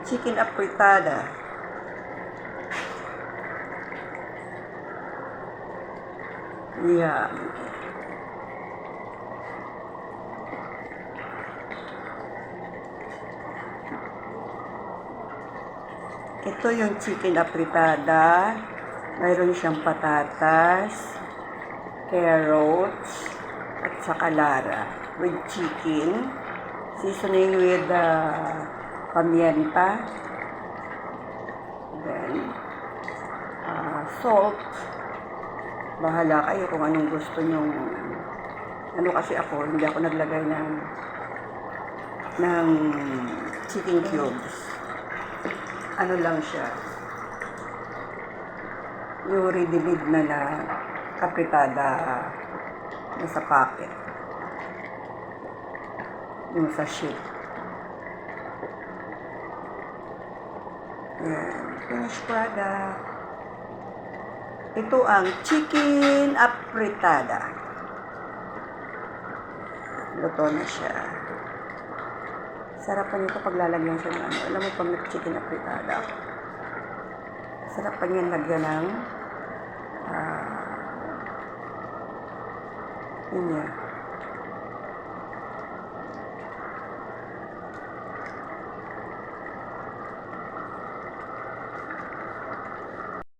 Chicken apritada. Yeah. Ito yung chicken apritada. Mayroon siyang patatas, carrots, at saka lara with chicken. Seasoning with pamienta. Then, salt. Bahala kayo kung anong gusto nyong. Ano kasi ako, hindi ako naglagay ng chicken cubes. Ano lang siya. Yung ready-made na apritada na sa packet. Yung sachet. Yan. Finished product. Ito ang chicken apritada. Luto na siya. Sarap pa nito pag lalagyan siya ng ano. Alam mo pag nag-chicken apritada. Sarap pa niyan lagyan ng yun yan.